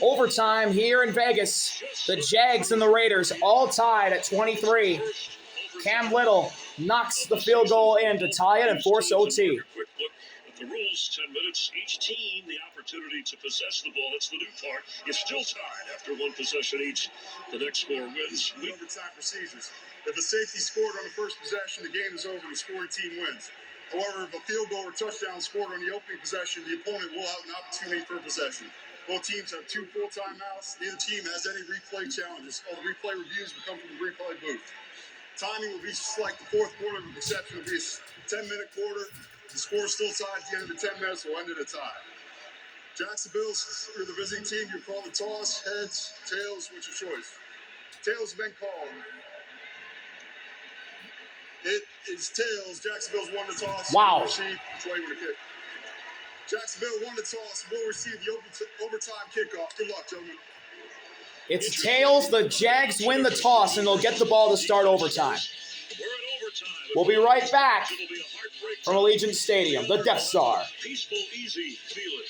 Overtime here in Vegas. The Jags and the Raiders all tied at 23. Cam Little knocks the field goal in to tie it and force OT. The rules, 10 minutes, each team the opportunity to possess the ball. That's the new part. It's still tied after one possession each. The next score wins. Overtime procedures. If a safety scored on the first possession, the game is over. The scoring team wins. However, if a field goal or touchdown scored on the opening possession, the opponent will have an opportunity for possession. Both teams have 2 full timeouts. Neither team has any replay challenges. All the replay reviews will come from the replay booth. Timing will be just like the fourth quarter, with the exception will be a 10-minute quarter. The score is still tied at the end of the 10 minutes. Will end in a tie. Jacksonville, you're the visiting team. You call the toss, heads, tails. What's your choice? Tails have been called. It is tails. Jacksonville's won the toss. Wow. Play with a kick. Jacksonville won the toss. Will receive the overtime kickoff. Good luck, gentlemen. It's tails. The Jags win the toss, and they'll get the ball to start overtime. We'll be right back from Allegiant Stadium, the Death Star. Peaceful, easy, feel it.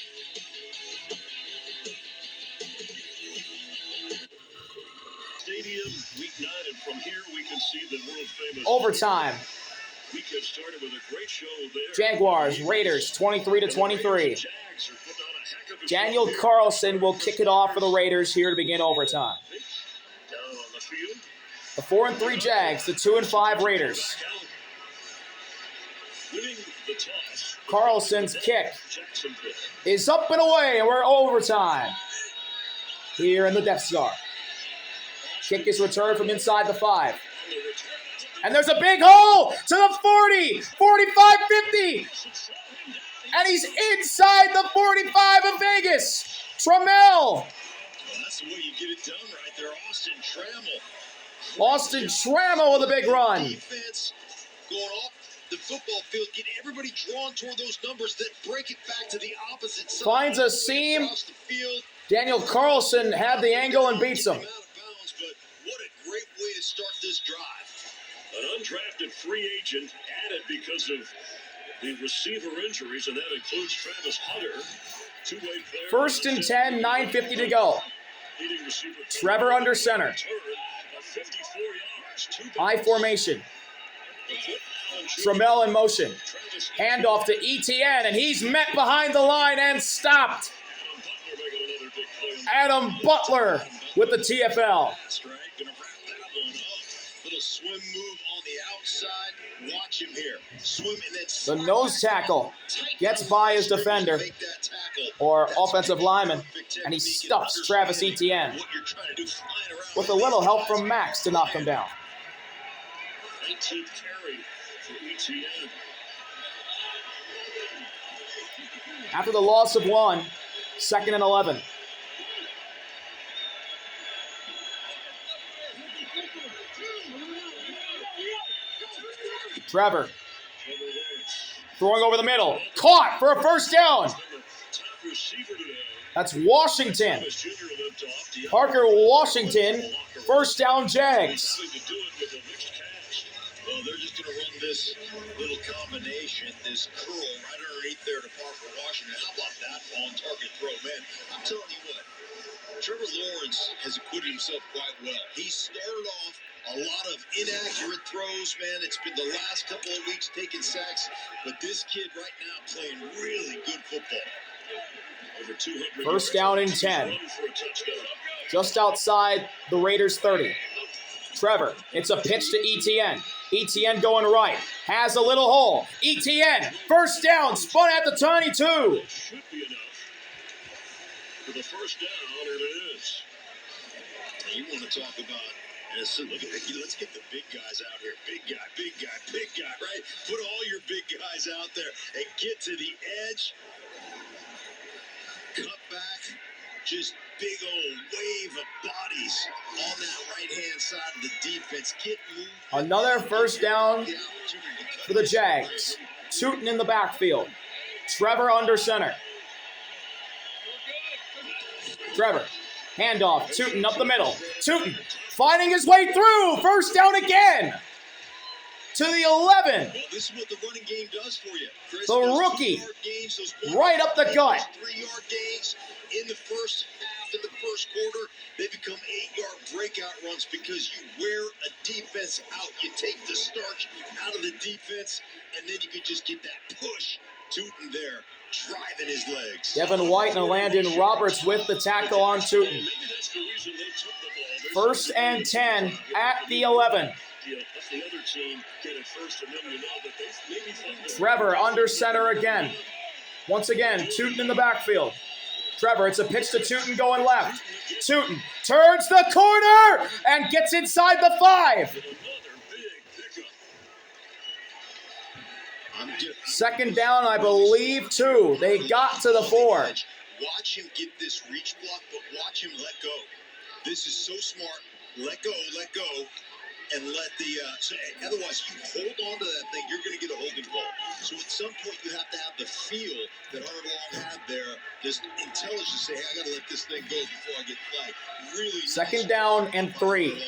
Stadium, week 9, and from here we can see the world famous Overtime. Weekend started with a great show there. Jaguars, Raiders, 23-23. Daniel Carlson will kick it off for the Raiders here to begin overtime. Down on the field. The 4-3 Jags, the 2-5 Raiders. Winning the toss. Carlson's kick is up and away, and we're overtime here in the Death Star. Kick is returned from inside the 5. And there's a big hole to the 40, 45, 50. And he's inside the 45 of Vegas. Trammell. Well, that's the way you get it done right there. Austin Trammell with a big run. Defense going off the football field, get everybody drawn toward those numbers, then break it back to the opposite side. Finds a seam. Daniel Carlson had the angle and beats him. But what a great way to start this drive. An undrafted free agent added because of the receiver injuries, and that includes Travis Hunter. Two-way player. First and 10, 9:50 to go. Trevor under center. 54 yards. I formation. Trammell in motion. Handoff to ETN, and he's met behind the line and stopped. Adam Butler with the TFL. That's right. Gonna wrap that one up. Little swim move on the outside. Watch him here. Swim and then The nose tackle gets by his defender or offensive lineman, and he stuffs Travis Etienne with a little help from Max to knock him down. 19th carry for Etienne. After the loss of 1, 2nd and 11. Trevor throwing over the middle. Caught for a first down. That's Washington. Parker Washington. First down Jags. Well, they're just going to run this little combination, this curl right underneath there to Parker Washington. How about that on-target throw, man? I'm telling you what, Trevor Lawrence has acquitted himself quite well. He started off a lot of inaccurate throws, man. It's been the last couple of weeks taking sacks, but this kid right now playing really good football. Over 200 First down and 10. Just outside the Raiders' 30. Trevor, it's a pitch to Etienne. Etienne going right. Has a little hole. Etienne, first down, spun at the 22. Should be enough for the first down, and it is. You want to talk about, look at it, let's get the big guys out here. Big guy, right? Put all your big guys out there and get to the edge. Cut back, just big old wave of bodies on that right-hand side of the defense. Get moved. Another first down for the Jags. Tootin in the backfield. Trevor under center. Trevor, handoff. Tootin up the middle. Tootin finding his way through. First down again. to the 11. Well, this is what the running game does for you. Chris, The those rookie, 2-yard gains, those right up the gut. 3-yard gains in the first half, in the first quarter, they become 8-yard breakout runs because you wear a defense out. You take the starch out of the defense, and then you can just get that push. Tootin there, driving his legs. Devin White and Landon Roberts with the tackle on Tootin. Maybe that's the reason they took the ball. They First and 10 at the 11. Yeah, if the other team get it first, and then you know that they maybe thought Trevor under center again. Once again, Tootin in the backfield. Trevor, it's a pitch to Tootin going left. Tootin turns the corner and gets inside the 5. another big pickup. Second down, I believe, 2. They got to the 4. Watch him get this reach block, but watch him let go. This is so smart. Let go, and let the otherwise you hold on to that thing, you're going to get a holding call. So at some point you have to have the feel that Harbaugh had there, this intelligence to say, hey, I got to let this thing go before I get flagged. Really Second nice. down and 3.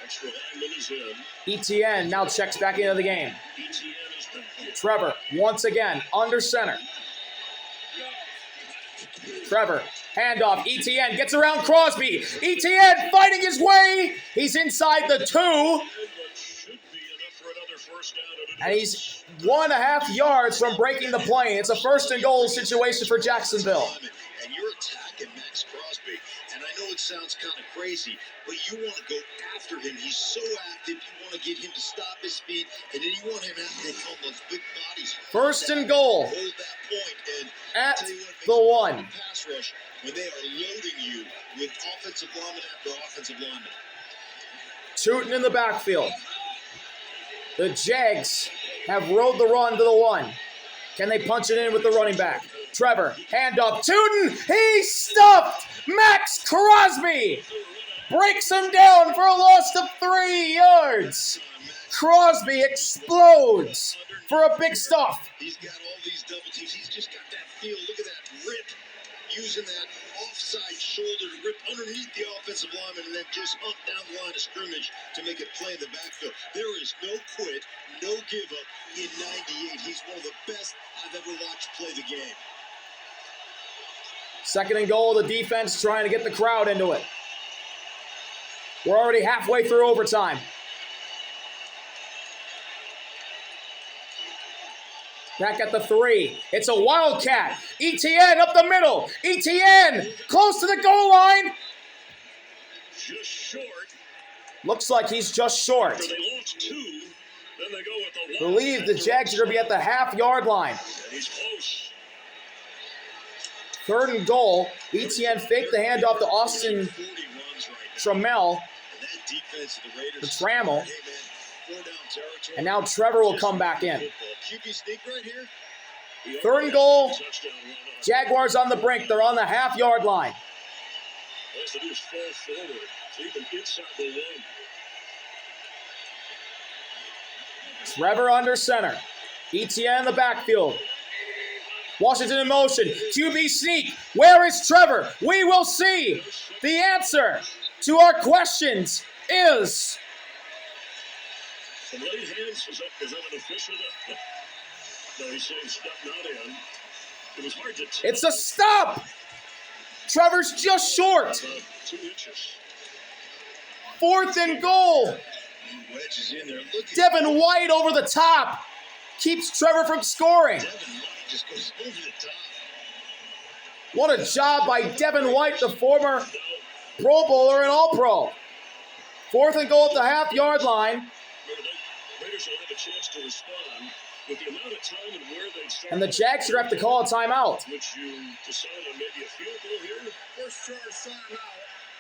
Extra lineman is in. ETN now checks back into the game. ETN is back. Trevor, once again, under center. Trevor, handoff. ETN gets around Crosby. ETN fighting his way. He's inside the 2. And what should be enough for another first down. And he's 1.5 yards from breaking the play. It's a first and goal situation for Jacksonville. And you're attacking Max Crosby. And I know it sounds kind of crazy, but you want to go after him. He's so active. You want to get him to stop his speed, and then you want him to take on those big bodies. First and goal Hold that point, and at I'll tell you what, it the makes 1. a pass rush when they are loading you with offensive lineman after offensive lineman. Tootin in the backfield. The Jags have rode the run to the 1. Can they punch it in with the running back? Trevor, handoff. Tootin, he's stuffed. Max Crosby breaks him down for a loss of 3 yards. Crosby explodes for a big stuff. He's got all these double teams. He's just got that feel. Look at that rip. Using that offside shoulder to rip underneath the offensive lineman and then just up down the line of scrimmage to make a play in the backfield. There is no quit, no give up in 98. He's one of the best I've ever watched play the game. Second and goal, the defense trying to get the crowd into it. We're already halfway through overtime. Back at the 3. It's a wildcat. ETN up the middle. ETN close to the goal line. Just short. Looks like he's just short. After they lost 2, then they go with the 1. Believe the Jags are going to be at the half-yard line. And he's close. Third and goal. ETN faked the handoff to Austin 40 runs right now. Trammell. And that defense of the Raiders. The Trammell. Hey, man, 4 down territory. And now Trevor will come back in. QB sneak right here. Third and goal. Touchdown run on. Jaguars on the brink. They're on the half-yard line. All they have to do is fall forward. Even inside the 1. Trevor under center. ETN in the backfield. Washington in motion. QB sneak. Where is Trevor? We will see. The answer to our questions is... Some late hands. Is that an official? No, he's saying step not in. It was hard to tell. It's a stop. Trevor's just short. About 2 inches. Fourth and goal. Wedges in there. Look at Devin White over the top. Keeps Trevor from scoring. Devin White just goes over the top. What a job by Devin White, the former Pro Bowler and All-Pro. Fourth and goal at the half-yard line. The Raiders will have a chance to respond with the amount of time and where they start. And the Jags should have to call a timeout. Would you decide on maybe a field goal here? First charge timeout,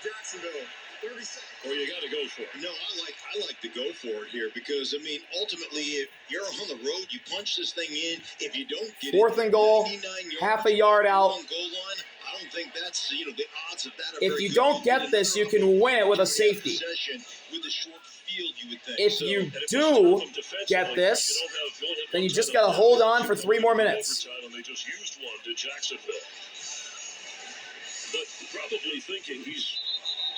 Jacksonville. 30 seconds. Or you got to go for it? No, I like to go for it here because, I mean, ultimately, if you're on the road, you punch this thing in. If you don't get Fourth it, and goal, 99 yards, half a yard out. on goal line, I don't think that's, the odds of that are If very you good. don't get this, you can win it with a safety. Possession with a short field, you would think. If you do get this, then you just got to hold on for 3 more minutes. They just used one to Jacksonville. But probably thinking he's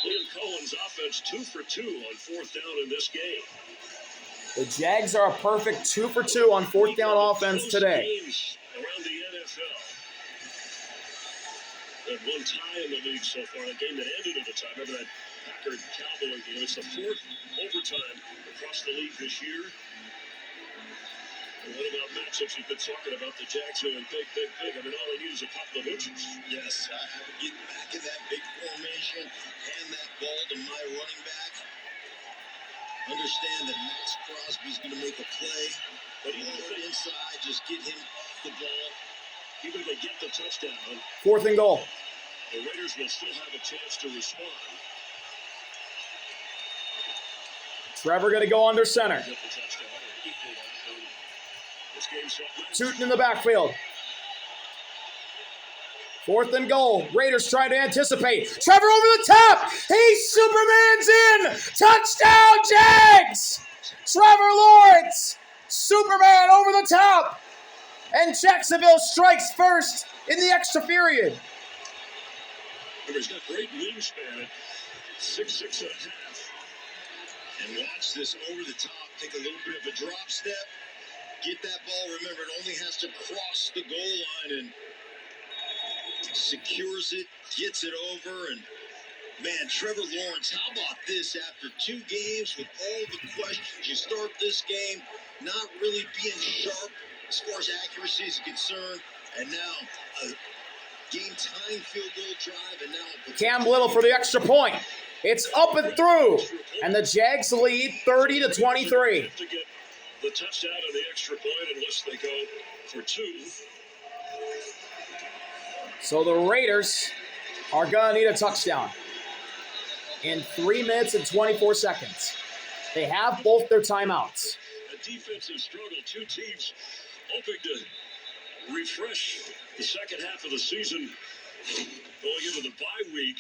Liam Cohen's offense 2 for 2 on 4th down in this game. The Jags are a perfect 2 for 2 on fourth down offense today. Games around the NFL. They've one tie in the league so far. The game that ended at a tie. Remember that Packer-Cowboy game? It's the fourth overtime across the league this year. And what about matchups you've been talking about? The Jags doing big. I mean, all they need is a couple of inches. Yes, I have to get back in that big formation, hand that ball to my running back. Understand that Max Crosby's going to make a play, but even if inside, just get him the ball. Even if they get the touchdown, Fourth and goal. the Raiders will still have a chance to respond. Trevor going to go under center. Get the touchdown or equal that. This game's so Tootin in the backfield. Fourth and goal. Raiders trying to anticipate. Trevor over the top. He Superman's in. Touchdown, Jags. Trevor Lawrence. Superman over the top. And Jacksonville strikes first in the extra period. Remember, he's got great wingspan at 6'6" and a half. And watch this over the top, take a little bit of a drop step, get that ball. Remember, it only has to cross the goal line and secures it, gets it over. And man, Trevor Lawrence, how about this after 2 games with all the questions? You start this game not really being sharp as far as accuracy is concerned, and now a game-tying field goal drive, and now Cam Little for the extra point. It's up and through, and the Jags lead 30-23. To get the touchdown and the extra point unless they go for 2. So the Raiders are going to need a touchdown in 3 minutes and 24 seconds. They have both their timeouts. A defensive struggle. 2 teams hoping to refresh the second half of the season. Going into the bye week,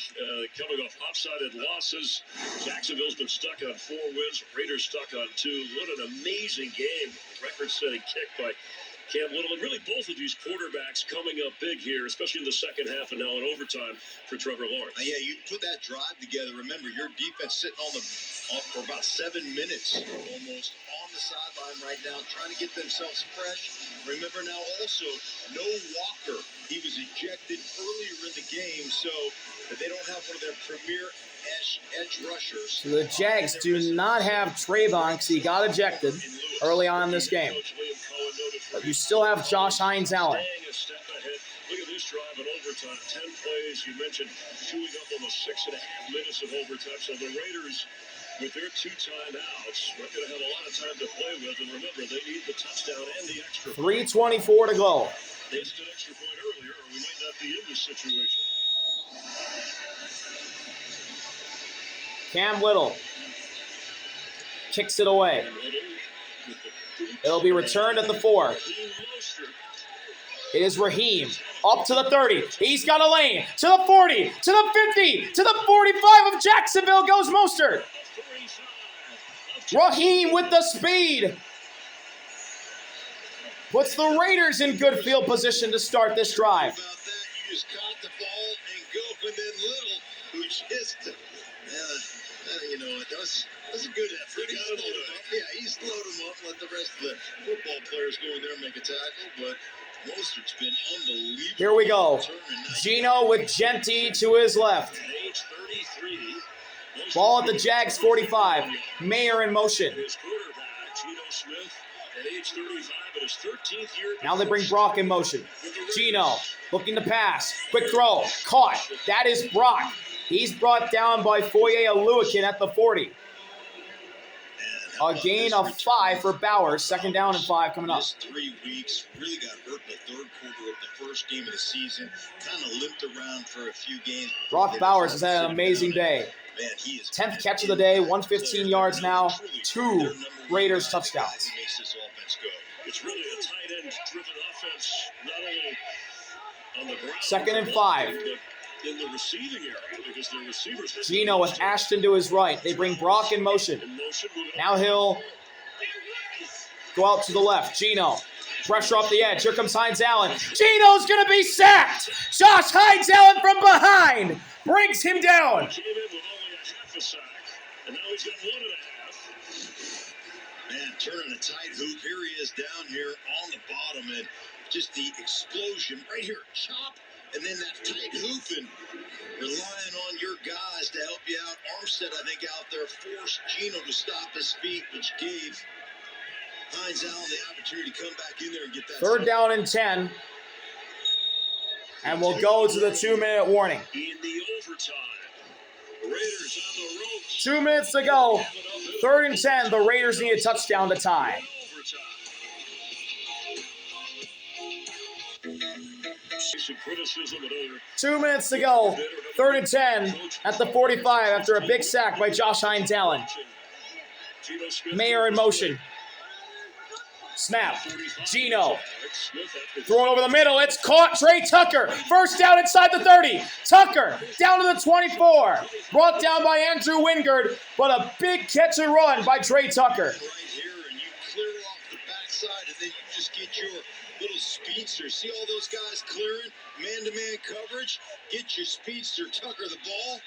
coming off lopsided losses. Jacksonville's been stuck on 4 wins. Raiders stuck on 2. What an amazing game. Record-setting kick by Cam Little. And really both of these quarterbacks coming up big here, especially in the second half and now in overtime for Trevor Lawrence. Yeah, you put that drive together. Remember, your defense sitting on for about 7 minutes almost on the sideline right now, trying to get themselves fresh. Remember now also, no Walker. He was ejected earlier in the game, so that they don't have one of their premier edge rushers. So the Jags do not have Trayvon because he got ejected early on in this game. But you still have Josh Hines Allen. Staying a step ahead. Look at this drive in overtime. 10 plays. You mentioned chewing up almost 6.5 minutes of overtime. So the Raiders, with their 2 timeouts, are going to have a lot of time to play with. And remember, they need the touchdown and the extra point. 3:24 to go. They missed an extra point earlier, or we might not be in this situation. Cam Little kicks it away. It'll be returned at the 4. It is Raheem up to the 30. He's got a lane to the 40, to the 50, to the 45 of Jacksonville goes Mostert. Raheem with the speed. Puts the Raiders in good field position to start this drive. About that, you just caught the ball and go, and then Little, who just, you know, that was a good effort. He slowed him up. Yeah, he slowed him up, let the rest of the football players go in there and make a tackle, but Mostert's been unbelievable. Here we go. Gino with Genty to his left. At age 33, Ball at the Jags 45. Mayer in motion. his quarterback, Geno Smith, at age 35, in his 13th year. Now they bring Brock in motion. Gino looking to pass. Quick throw. Caught. That is Brock. He's brought down by Foye Aluakin at the 40. A gain of 5 for Bowers. Second down and 5 coming up. This 3 weeks really got hurt in the third quarter of the first game of the season. Kind of limped around for a few games. Brock Bowers has had an amazing day. Man, he is 10th catch of the day, 115 yards now, 2 Raiders touchdowns. He makes this offense go. It's really a tight end driven offense, not only on the ground. Second and 5. But in the receiving area, because the receivers. Gino with Ashton to his right. They bring Brock in motion. Now he'll go out to the left. Gino. Pressure off the edge. Here comes Hines Allen. Gino's going to be sacked. Josh Hines Allen from behind brings him down. Came in with only a half a sack, and now he's got 1.5. Man, turning a tight hoop. Here he is down here on the bottom, and just the explosion right here. Chop, and then that tight hoop, and relying on your guys to help you out. Armstead, I think, out there forced Gino to stop his feet, which gave Hines Allen the opportunity to come back in there and get that. Third down and 10. And we'll go to the 2-minute warning. In the overtime, Raiders on the ropes. 2 minutes to go. Third and 10. The Raiders need a touchdown to tie. Some criticism at other 2 minutes to go. Third and 10 at the 45 after a big sack by Josh Hines Allen. Mayer in motion. Snap. Gino. Throwing over the middle. It's caught. Trey Tucker. First down inside the 30. Tucker down to the 24. Brought down by Andrew Wingard, but a big catch and run by Trey Tucker. Right here, and you clear off the backside, and then you just get your little speedster. See all those guys clearing? Man-to-man coverage. Get your speedster, Tucker, the ball.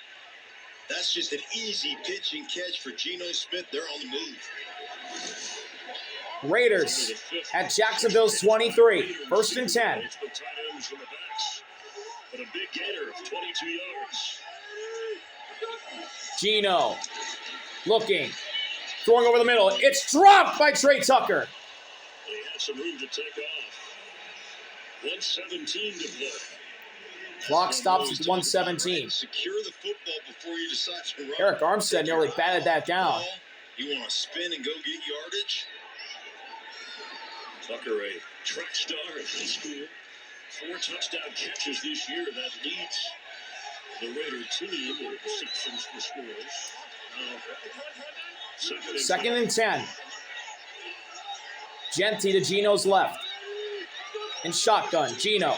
That's just an easy pitch and catch for Geno Smith. They're on the move. Raiders at Jacksonville's 23. First and 10. But a big gainer of 22 yards. Gino looking. Throwing over the middle. It's dropped by Trey Tucker. They had some room to take off. 1:17 to play. Clock stops at 1:17. Secure the football before you decide to run. Eric Armstead nearly batted that down. You want to spin and go get yardage? Tucker, a track star in high school. 4 touchdown catches this year. That leads the Raider team in receptions for scores. Second and 10. Genty to Gino's left. In shotgun, Gino.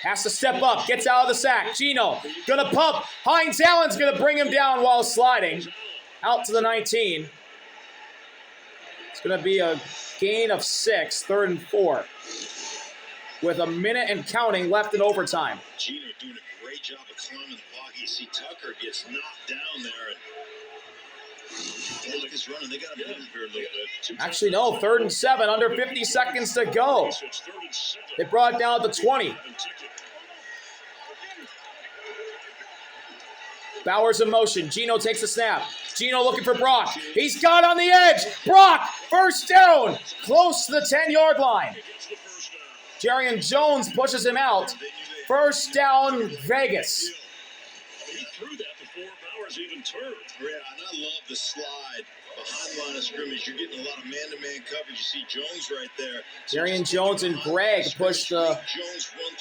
Has to step up, gets out of the sack. Gino gonna pump. Hines Allen's gonna bring him down while sliding. Out to the 19. It's gonna be a gain of 6, 3rd and 4. With a minute and counting left in overtime. Gino doing a great job of climbing the block. You see Tucker gets knocked down there, and they look is running. They got him moving here a little bit. Actually, no, 3rd and 7, under 50 seconds to go. They brought it down at the 20. Bowers in motion. Gino takes the snap. Gino looking for Brock. He's got on the edge. Brock, first down. Close to the 10-yard line. Jarian Jones pushes him out. First down, Vegas. He threw that before Bowers even turned. Yeah, and I love the slide behind the line of scrimmage. You're getting a lot of man-to-man coverage. You see Jones right there. Jarian Jones and Greg push the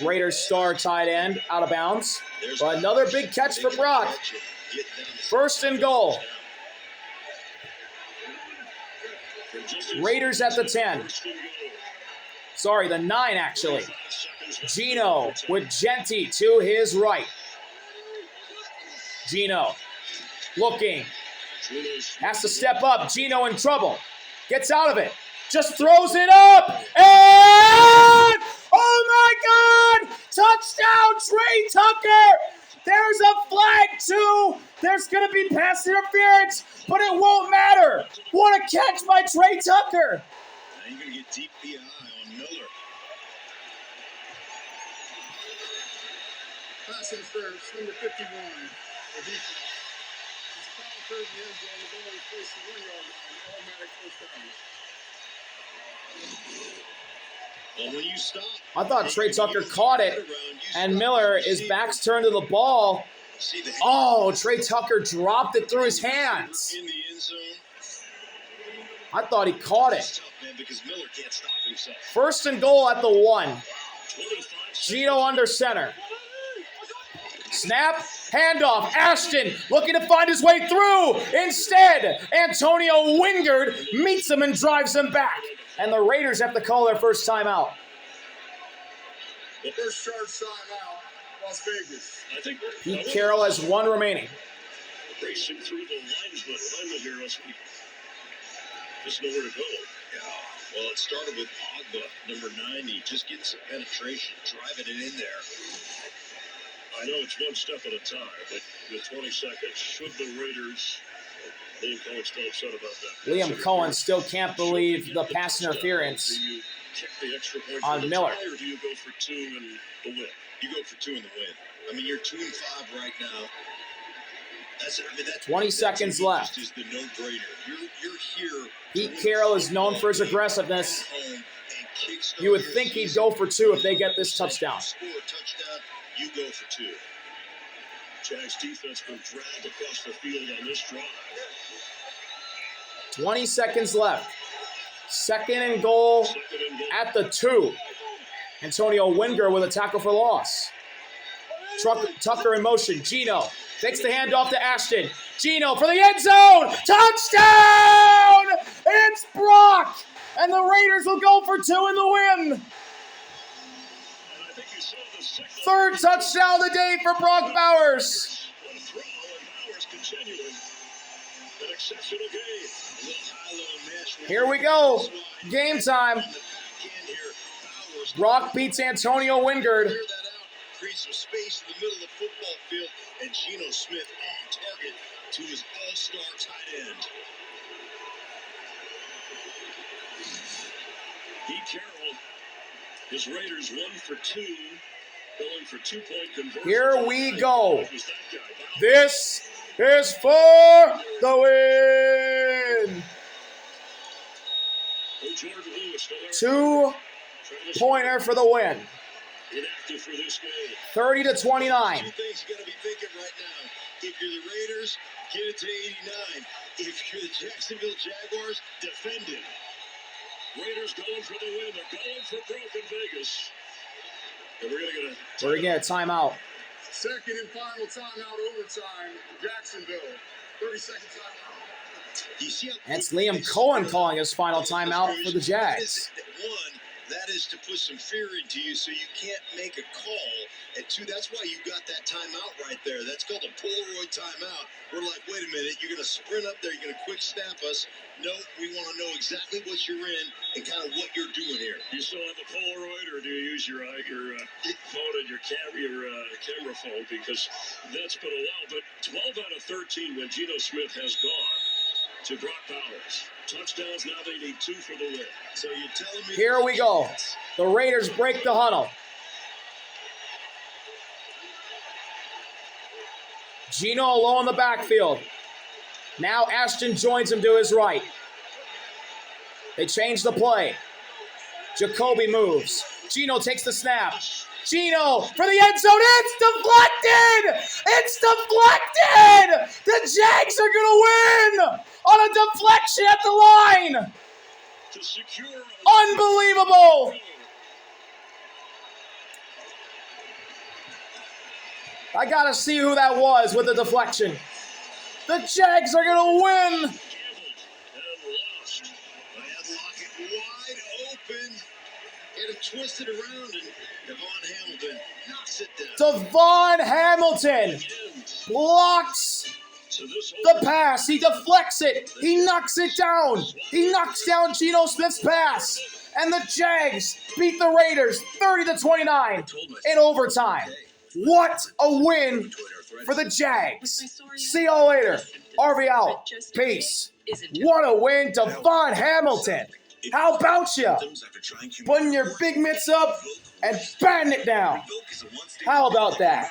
Raiders star tight end out of bounds. But another big catch for Brock. First and goal. Raiders at the 10. Sorry, the 9 actually. Gino with Genty to his right. Gino looking. Has to step up. Gino in trouble. Gets out of it. Just throws it up. And oh my God! Touchdown, Trey Tucker! There's a flag too. There's going to be pass interference, but it won't matter. What a catch by Trey Tucker. Now you're going to get deep PI on Miller. Pass interference, number 51. The defense. It's a foul curve in the end zone. The ball is placed the 1-yard line. Automatic first down. Well, when you stop, I thought Trey Tucker caught it, and Miller, his back's turned to the ball. Oh, Trey Tucker dropped it through his hands. in the end zone. I thought he caught it. It's tough, man, because Miller can't stop himself. First and goal at the 1. Gino under center. Snap, handoff. Ashton looking to find his way through. Instead, Antonio Wingard meets him and drives him back. And the Raiders have to call their first timeout. The first charge timeout, Las Vegas. I think Pete Carroll has 1 remaining. racing through the lineman here must be just nowhere to go. Yeah. Well, it started with Ogba, number 90, just getting some penetration, driving it in there. I know it's one step at a time, but with 20 seconds, should the Raiders Liam Cohen's still upset about that. Liam Cohen still can't believe the pass interference Do you kick the extra point on for the Miller. tie, or do you go for 2 and the win? You go for 2 in the win. I mean, you're 2-5 right now. That's 20 seconds left. Just the no-brainer. You're here. Pete Carroll is known for his aggressiveness. You would think he'd go for 2 if they get this touchdown. Score a touchdown, you go for 2. Jags defense been dragged across the field on this drive. 20 seconds left. Second and goal at the 2. Antonio Winger with a tackle for loss. Tucker in motion. Gino takes the handoff to Ashton. Gino for the end zone. Touchdown! It's Brock! And the Raiders will go for 2 in the win. And I think you saw the sixth. Third touchdown of the day for Brock Bowers. What a throw, and Bowers continuing an exceptional game. A little high-low mesh. Here we go. Game time. Brock beats Antonio Wingard. Clear that out, create some space in the middle of the football field, and Geno Smith on target to his all-star tight end. Pete Carroll, his Raiders 1 for 2, going for 2-point conversion. Here we go. It was that guy, Davon. This is for the win. Oh, Jordan Lewis still there. 2-pointer for the win. Inactive for this game. 30-29. Two things you got to be thinking right now. If you're the Raiders, get it to 89. If you're the Jacksonville Jaguars, defend it. Raiders going for the win. They're going for broke in Vegas. And we're going to We're going to get a timeout. Second and final timeout, overtime. Jacksonville. 30-second timeout. You see how That's Liam Cohen calling his final timeout for the Jags. One, that is to put some fear into you so you can't make a call. And 2, that's why you got that timeout right there. That's called a Polaroid timeout. We're like, wait a minute, you're going to sprint up there, you're going to quick snap us. No, we want to know exactly what you're in and kind of what you're doing here. You still have the Polaroid, or do you use your phone and your camera phone? Because that's been a while. But 12 out of 13 when Geno Smith has gone to Brock Bowers. Touchdowns, now they need 2 for the win. So you're telling me... Here we go. The Raiders break the huddle. Gino alone in the backfield. Now Ashton joins him to his right. They change the play. Jacoby moves. Gino takes the snap. Gino for the end zone. It's deflected! It's deflected! The Jags are going to win on a deflection at the line. To secure Unbelievable! I got to see who that was with the deflection. The Jags are going to win. gambled and lost. They had Lockett wide open. Get him twisted around, and Davon Hamilton knocks it down. Devon Hamilton blocks To this the pass. He deflects it. He knocks it down. He knocks down Geno Smith's pass. And the Jags beat the Raiders 30-29 in overtime. What a win for the Jags. See y'all later. RV out. Peace. What a win, Devon Hamilton. How about you? Putting your big mitts up and batting it down. How about that?